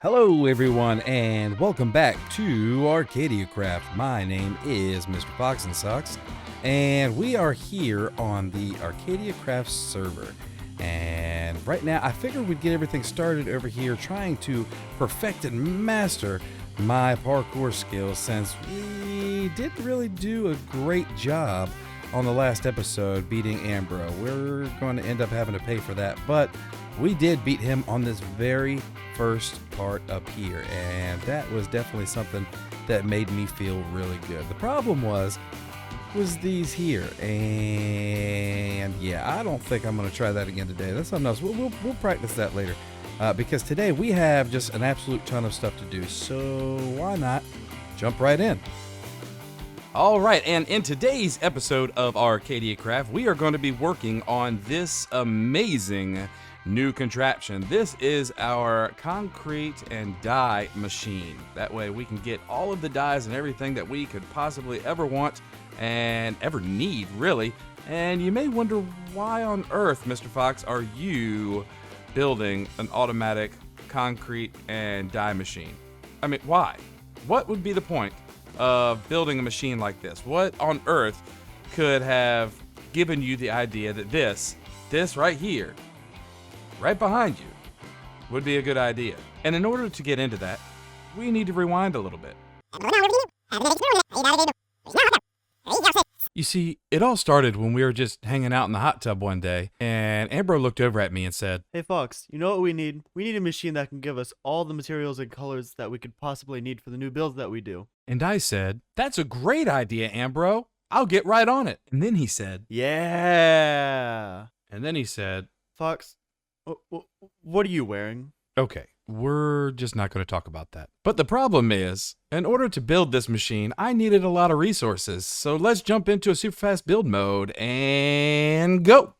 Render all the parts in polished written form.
Hello everyone and welcome back to Arcadiacraft. My name is MrFoxinSocks and we are here on the Arcadiacraft server. And right now I figured we'd get everything started over here trying to perfect and master my parkour skills, since we didn't really do a great job on the last episode beating Ambro. We're going to end up having to pay for that, but we did beat him on this very first part up here, and that was definitely something that made me feel really good. The problem was these here, and yeah, I don't think I'm going to try that again today. That's something else. We'll practice that later, because today we have just an absolute ton of stuff to do, so why not jump right in. All right, and in today's episode of Arcadiacraft, we are going to be working on this amazing new contraption. This is our concrete and die machine. That way we can get all of the dies and everything that we could possibly ever want and ever need, really. And you may wonder, why on earth, Mr. Fox, are you building an automatic concrete and die machine? I mean, why? What would be the point of building a machine like this? What on earth could have given you the idea that this right here, right behind you, would be a good idea? And in order to get into that, we need to rewind a little bit. You see, it all started when we were just hanging out in the hot tub one day, and Ambro looked over at me and said, "Hey Fox, you know what we need? We need a machine that can give us all the materials and colors that we could possibly need for the new builds that we do." And I said, "That's a great idea, Ambro. I'll get right on it." And then he said, "Yeah." And then he said, "Fox, what are you wearing?" Okay, we're just not going to talk about that. But the problem is, in order to build this machine, I needed a lot of resources. So let's jump into a super fast build mode and go.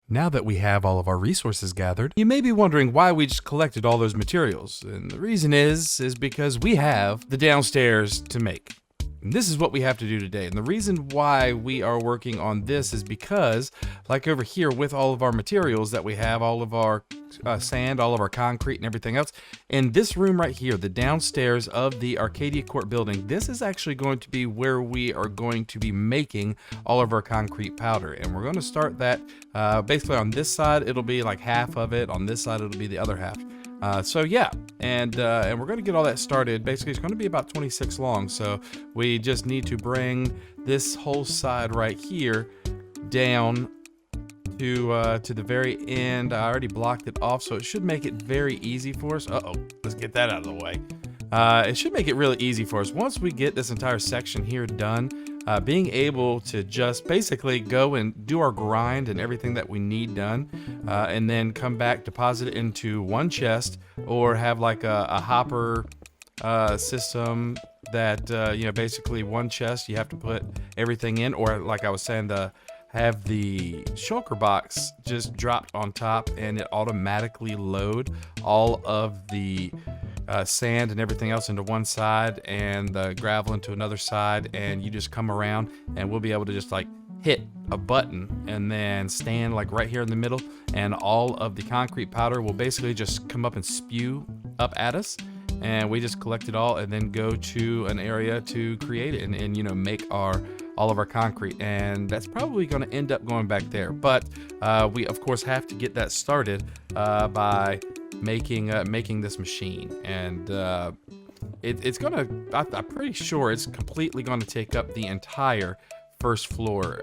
Now that we have all of our resources gathered, you may be wondering why we just collected all those materials. And the reason is because we have the downstairs to make. And this is what we have to do today. And the reason why we are working on this is because, like over here with all of our materials that we have, all of our sand, all of our concrete and everything else, in this room right here, the downstairs of the ArcadiaCorp building, this is actually going to be where we are going to be making all of our concrete powder. And we're going to start that basically on this side. It'll be like half of it. On this side, it'll be the other half. So yeah, and we're going to get all that started. Basically, it's going to be about 26 long. So we just need to bring this whole side right here down to the very end. I already blocked it off, so it should make it very easy for us. Let's get that out of the way. It should make it really easy for us. Once we get this entire section here done, being able to just basically go and do our grind and everything that we need done, and then come back, deposit it into one chest, or have like a hopper system that, basically one chest you have to put everything in, or like I was saying, have the shulker box just dropped on top and it automatically load all of the sand and everything else into one side and the gravel into another side, and you just come around and we'll be able to just like hit a button and then stand like right here in the middle, and all of the concrete powder will basically just come up and spew up at us. and we just collect it all and then go to an area to create it and you know, make all of our concrete. And that's probably going to end up going back there, but we of course have to get that started by making this machine. And it's gonna, I'm pretty sure it's completely going to take up the entire first floor,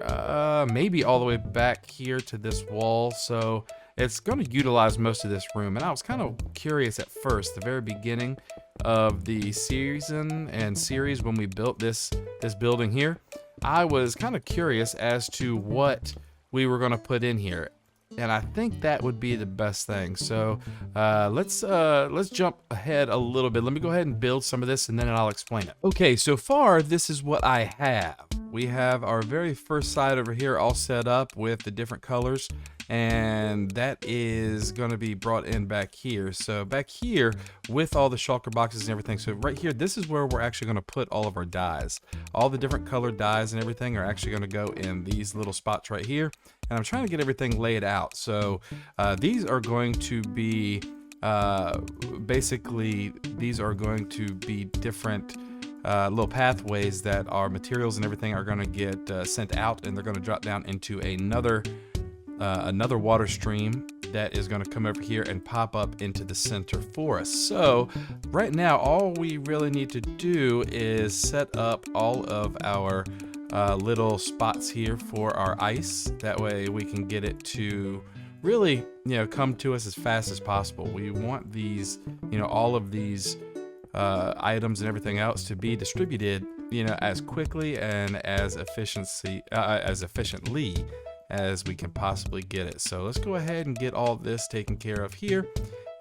maybe all the way back here to this wall, so it's going to utilize most of this room. And I was kind of curious at first, the very beginning of the season and series, when we built this building here, I was kind of curious as to what we were going to put in here, and I think that would be the best thing. So let's jump ahead a little bit. Let me go ahead and build some of this, and then I'll explain it. Okay, so far this is what I have. We have our very first side over here all set up with the different colors, and that is going to be brought in back here. So back here with all the shulker boxes and everything, so right here, this is where we're actually going to put all of our dyes. All the different colored dyes and everything are actually going to go in these little spots right here, and I'm trying to get everything laid out. So these are going to be basically, these are going to be different little pathways that our materials and everything are going to get sent out, and they're going to drop down into another water stream that is going to come over here and pop up into the center for us. So right now, all we really need to do is set up all of our little spots here for our ice. That way we can get it to really, you know, come to us as fast as possible. We want these, you know, all of these items and everything else to be distributed, you know, as quickly and as efficiently as we can possibly get it. So let's go ahead and get all this taken care of here,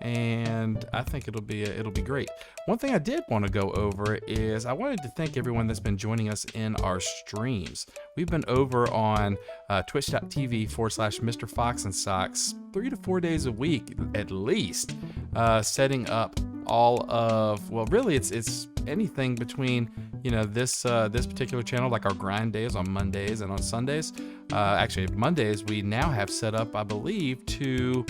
and I think it'll be great. One thing I did want to go over is I wanted to thank everyone that's been joining us in our streams. We've been over on twitch.tv/MrFoxinSocks 3 to 4 days a week at least, setting up all of, well, really it's anything between, you know, this particular channel, like our grind days on Mondays and on Sundays. Actually Mondays we now have set up, I believe, to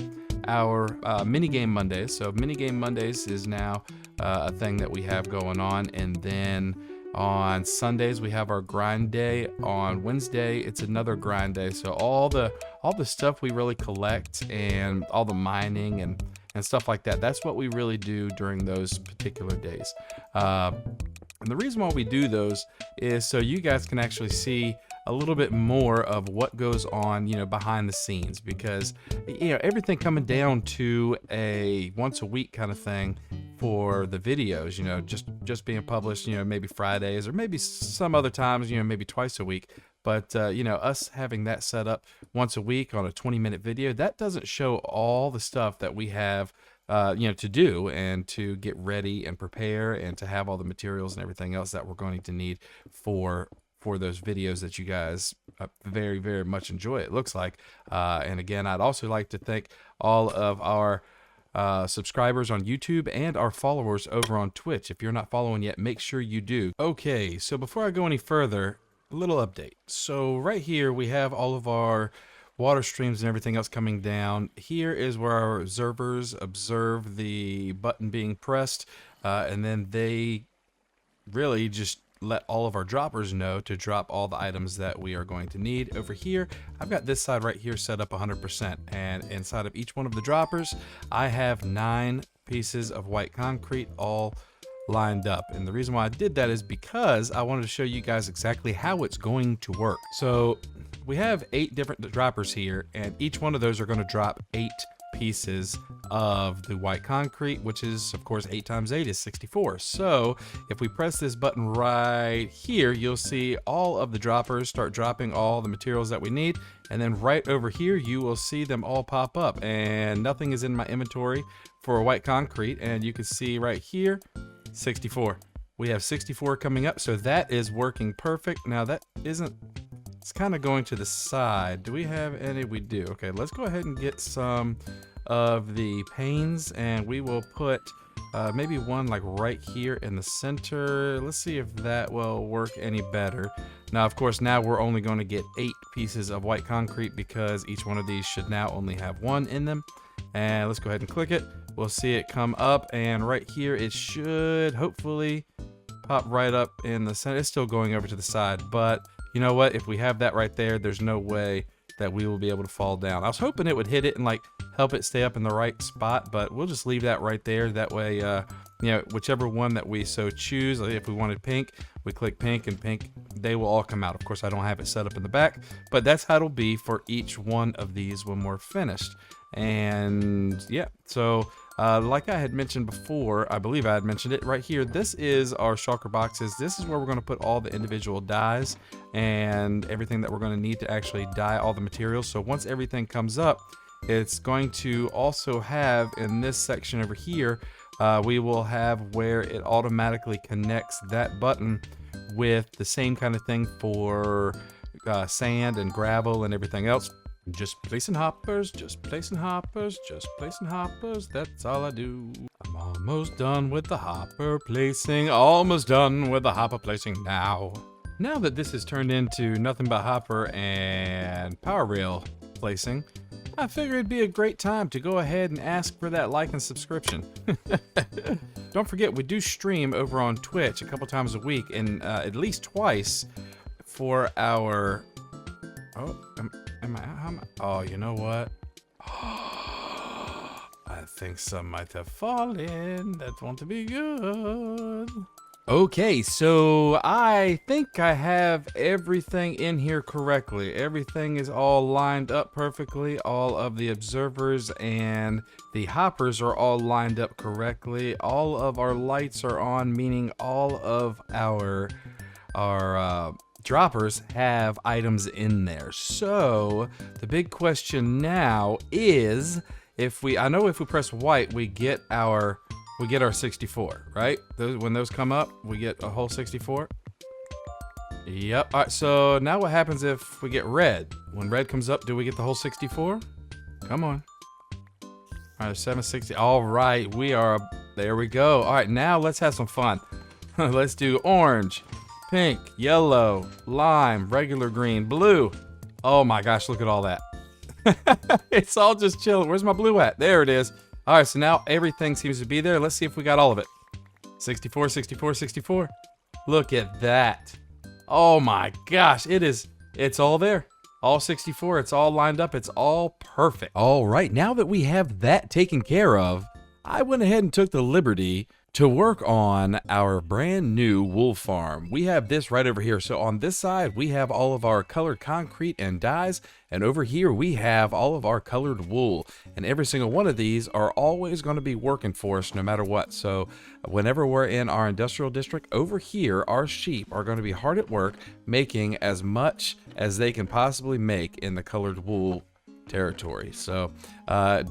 our minigame Mondays. So minigame Mondays is now a thing that we have going on, and then on Sundays we have our grind day. On Wednesday it's another grind day. So all the stuff we really collect and all the mining and stuff like that, that's what we really do during those particular days. And the reason why we do those is so you guys can actually see a little bit more of what goes on, you know, behind the scenes, because, you know, everything coming down to a once a week kind of thing for the videos, you know, just being published, you know, maybe Fridays or maybe some other times, you know, maybe twice a week. But, you know, us having that set up once a week on a 20-minute video, that doesn't show all the stuff that we have, you know, to do and to get ready and prepare and to have all the materials and everything else that we're going to need for those videos that you guys very, very much enjoy, it looks like. And again, I'd also like to thank all of our subscribers on YouTube and our followers over on Twitch. If you're not following yet, make sure you do. Okay, so before I go any further, a little update. So right here we have all of our water streams and everything else coming down. Here is where our observers observe the button being pressed, and then they really just let all of our droppers know to drop all the items that we are going to need. Over here, I've got this side right here set up 100%, and inside of each one of the droppers, I have 9 pieces of white concrete all lined up. And the reason why I did that is because I wanted to show you guys exactly how it's going to work. So we have 8 different droppers here, and each one of those are going to drop 8 pieces of the white concrete, which is, of course, 8 times 8 is 64. So if we press this button right here, you'll see all of the droppers start dropping all the materials that we need, and then right over here you will see them all pop up, and nothing is in my inventory for white concrete. And you can see right here 64. We have 64 coming up, so that is working perfect. Now that isn't, it's kind of going to the side. Do we have any? We do. Okay, let's go ahead and get some of the panes, and we will put maybe one like right here in the center. Let's see if that will work any better. Now, of course, now we're only going to get 8 pieces of white concrete because each one of these should now only have 1 in them. And let's go ahead and click it. we'll see it come up, and right here it should hopefully pop right up in the center. It's still going over to the side, but you know what? If we have that right there, there's no way that we will be able to fall down. I was hoping it would hit it and like help it stay up in the right spot, but we'll just leave that right there. That way, you know, whichever one that we so choose, like if we wanted pink, we click pink, and pink, they will all come out. Of course, I don't have it set up in the back, but that's how it'll be for each one of these when we're finished. And yeah, so like I had mentioned before, I believe I had mentioned it right here, this is our shulker boxes. This is where we're going to put all the individual dyes and everything that we're going to need to actually dye all the materials. So once everything comes up, it's going to also have in this section over here, we will have where it automatically connects that button with the same kind of thing for sand and gravel and everything else. Just placing hoppers, just placing hoppers, just placing hoppers, that's all I do. I'm almost done with the hopper placing, almost done with the hopper placing now. Now that this has turned into nothing but hopper and power rail placing, I figured it'd be a great time to go ahead and ask for that like and subscription. Don't forget, we do stream over on Twitch a couple times a week, and at least twice for our... Oh, oh, you know what? I think some might have fallen. That won't be good. Okay, so I think I have everything in here correctly. Everything is all lined up perfectly. All of the observers and the hoppers are all lined up correctly. All of our lights are on, meaning all of our droppers have items in there. So the big question now is, I know if we press white, we get our 64, right? When those come up, we get a whole 64. Yep. All right, so now what happens if we get red? When red comes up, do we get the whole 64? Come on. All right, 760. All right, there we go. All right, now let's have some fun. Let's do orange, pink, yellow, lime, regular green, blue. Oh my gosh, look at all that. It's all just chilling. Where's my blue at? There it is. All right, so now everything seems to be there. Let's see if we got all of it. 64, 64, 64. Look at that. Oh my gosh, it's all there. All 64, it's all lined up. It's all perfect. All right, now that we have that taken care of, I went ahead and took the liberty to work on our brand new wool farm. We have this right over here. So on this side, we have all of our colored concrete and dyes, and over here we have all of our colored wool. And every single one of these are always going to be working for us no matter what. So whenever we're in our industrial district over here, our sheep are going to be hard at work making as much as they can possibly make in the colored wool territory. So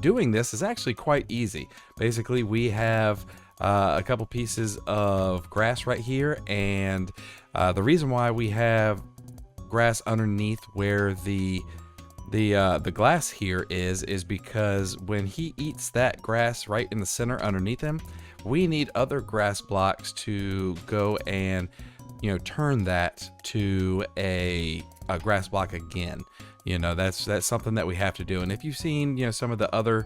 doing this is actually quite easy. Basically, we have a couple pieces of grass right here, and the reason why we have grass underneath where the glass here is because when he eats that grass right in the center underneath him, we need other grass blocks to go and turn that to a grass block again. That's something that we have to do. And if you've seen some of the other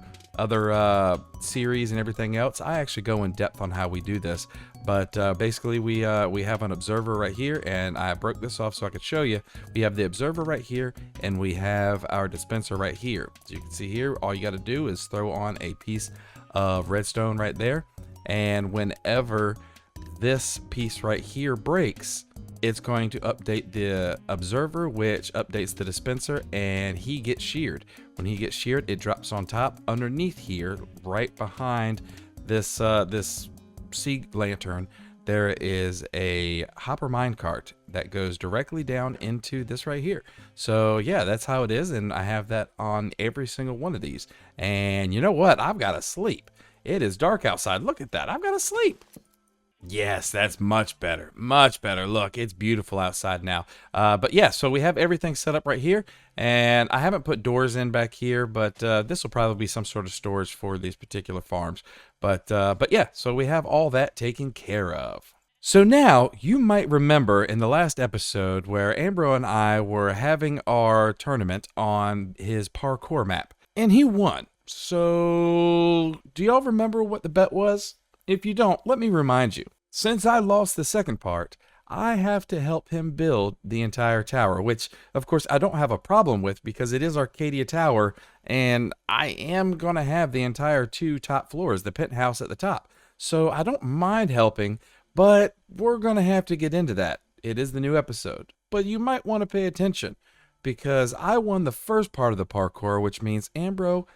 series and everything else, I actually go in depth on how we do this. But basically we have an observer right here, and I broke this off so I could show you. We have the observer right here, and we have our dispenser right here. As you can see here, all you got to do is throw on a piece of redstone right there, and whenever this piece right here breaks, it's going to update the observer, which updates the dispenser, and he gets sheared. When he gets sheared, it drops on top underneath here, right behind this sea lantern. There is a hopper minecart that goes directly down into this right here. So yeah, that's how it is, and I have that on every single one of these. And you know what? I've got to sleep. It is dark outside. Look at that. I've got to sleep. Yes, that's much better. Much better. Look, it's beautiful outside now. But yeah, so we have everything set up right here. And I haven't put doors in back here, but this will probably be some sort of storage for these particular farms. But yeah, so we have all that taken care of. So now, you might remember in the last episode where Ambro and I were having our tournament on his parkour map. And he won. So, do y'all remember what the bet was? If you don't, let me remind you. Since I lost the second part, I have to help him build the entire tower, which, of course, I don't have a problem with because it is Arcadia Tower, and I am going to have the entire 2 top floors, the penthouse at the top. So I don't mind helping, but we're going to have to get into that. It is the new episode, but you might want to pay attention because I won the first part of the parkour, which means Ambro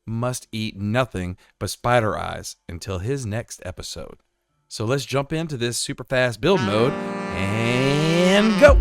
must eat nothing but spider eyes until his next episode. So let's jump into this super fast build mode and go.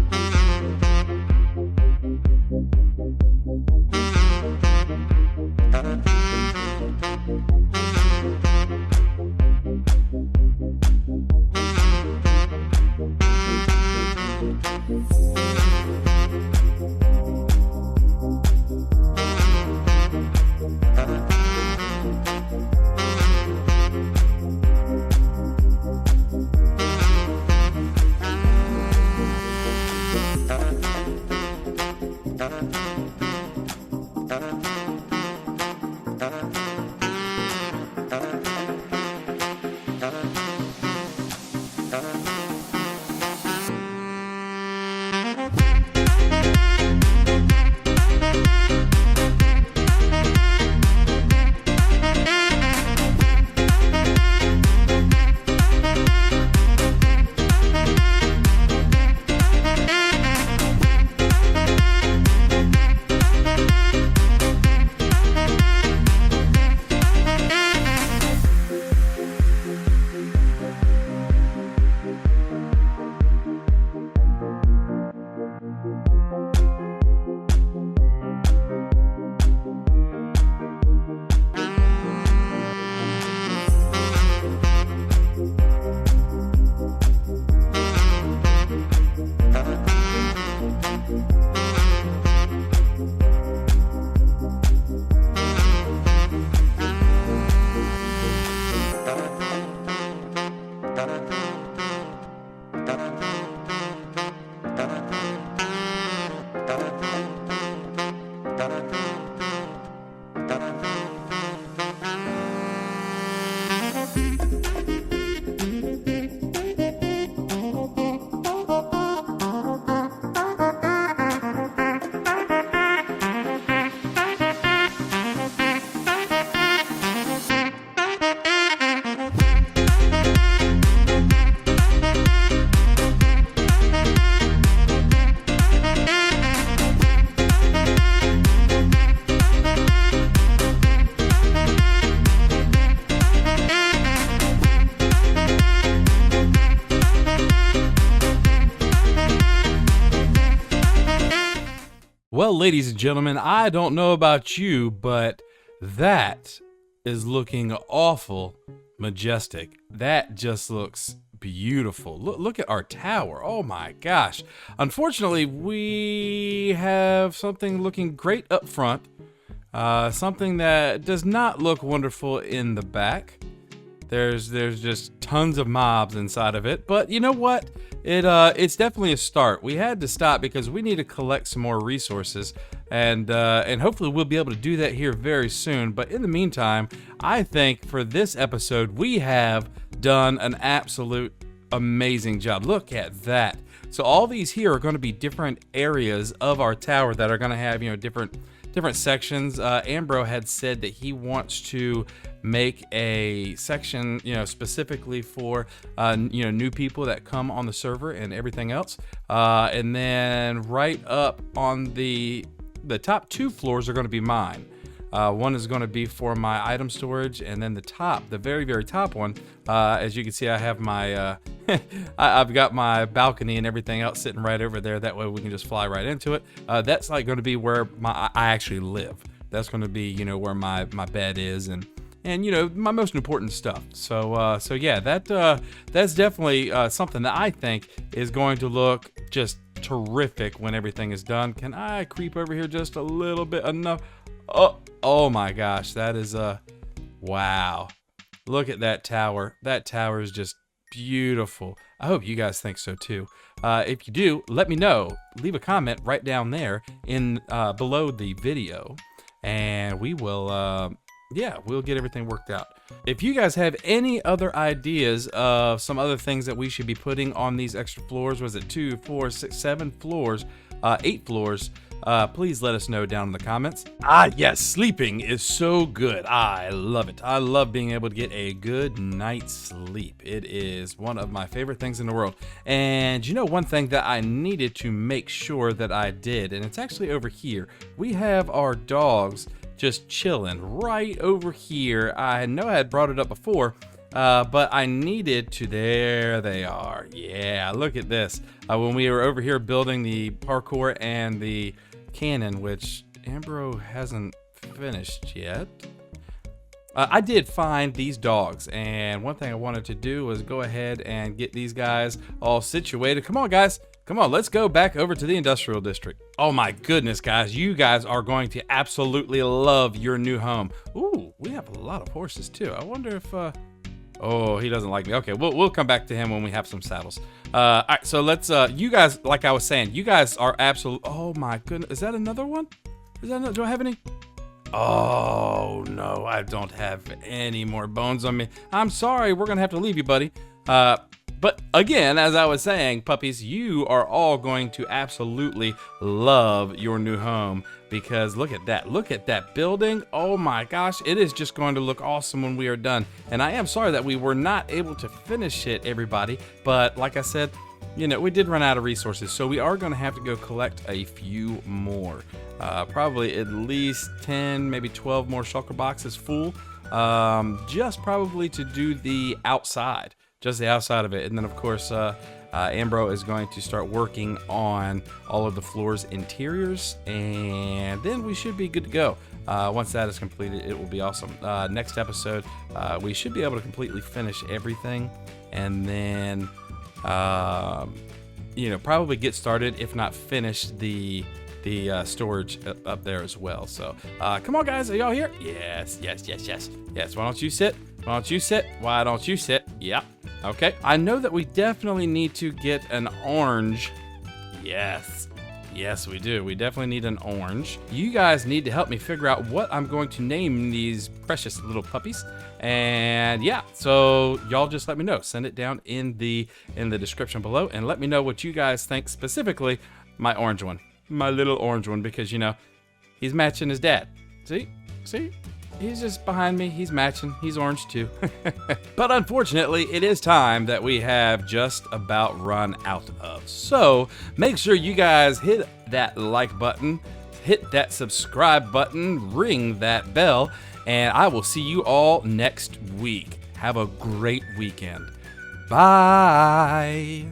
Well, ladies and gentlemen, I don't know about you, but that is looking awful majestic. That just looks beautiful. Look at our tower. Oh my gosh. Unfortunately, we have something looking great up front. Something that does not look wonderful in the back. There's just tons of mobs inside of it, but you know what? It's definitely a start. We had to stop because we need to collect some more resources, and hopefully we'll be able to do that here very soon. But in the meantime, I think for this episode we have done an absolute amazing job. Look at that. So all these here are going to be different areas of our tower that are going to have, you know, different sections. Ambro had said that he wants to make a section, you know, specifically for you know, new people that come on the server and everything else. And then right up on the top 2 floors are going to be mine. One is going to be for my item storage, and then the very top one, as you can see, I have my I've got my balcony and everything else sitting right over there. That way we can just fly right into it. That's like going to be where I actually live. That's going to be, you know, where my bed is, and you know, my most important stuff. So yeah, that's definitely something that I think is going to look just terrific when everything is done. Can I creep over here just a little bit? Enough? Oh my gosh, that is wow. Look at that tower. That tower is just beautiful. I hope you guys think so too. If you do, let me know. Leave a comment right down there in below the video, and we will Yeah, we'll get everything worked out. If you guys have any other ideas of some other things that we should be putting on these extra floors, was it 2, 4, 6, 7 floors, 8 floors, please let us know down in the comments. Yes, sleeping is so good. I love it. I love being able to get a good night's sleep. It is one of my favorite things in the world. And you know, one thing that I needed to make sure that I did, and it's actually over here. We have our dogs just chilling right over here. I know I had brought it up before, but I needed to. There they are. Yeah, look at this. When we were over here building the parkour and the cannon, which Ambro hasn't finished yet, I did find these dogs, and one thing I wanted to do was go ahead and get these guys all situated. Come on, guys. Come on, let's go back over to the industrial district. Oh my goodness, guys. You guys are going to absolutely love your new home. Ooh, we have a lot of horses too. I wonder if, oh, he doesn't like me. Okay, we'll come back to him when we have some saddles. All right, so let's, you guys, like I was saying, you guys are absolute, oh my goodness. Is that another one? Is that another, do I have any? Oh no, I don't have any more bones on me. I'm sorry, we're gonna have to leave you, buddy. But again, as I was saying, puppies, you are all going to absolutely love your new home, because look at that. Look at that building. Oh my gosh, it is just going to look awesome when we are done. And I am sorry that we were not able to finish it, everybody. But like I said, you know, we did run out of resources, so we are going to have to go collect a few more. Probably at least 10, maybe 12 more shulker boxes full, just probably to do the outside. Just the outside of it. And then of course, Ambro is going to start working on all of the floor's interiors, and then we should be good to go. Once that is completed, it will be awesome. Next episode, we should be able to completely finish everything, and then, you know, probably get started, if not finish the storage up there as well. So come on, guys, are y'all here? Yes. Why don't you sit? Why don't you sit? Why don't you sit? Yep. Okay. I know that we definitely need to get an orange. Yes, we do. We definitely need an orange. You guys need to help me figure out what I'm going to name these precious little puppies. And yeah, so y'all just let me know. Send it down in the description below, and let me know what you guys think, specifically my orange one. My little orange one, because you know, he's matching his dad. See? He's just behind me. He's matching. He's orange too. But unfortunately, it is time that we have just about run out of. So make sure you guys hit that like button, hit that subscribe button, ring that bell, and I will see you all next week. Have a great weekend. Bye.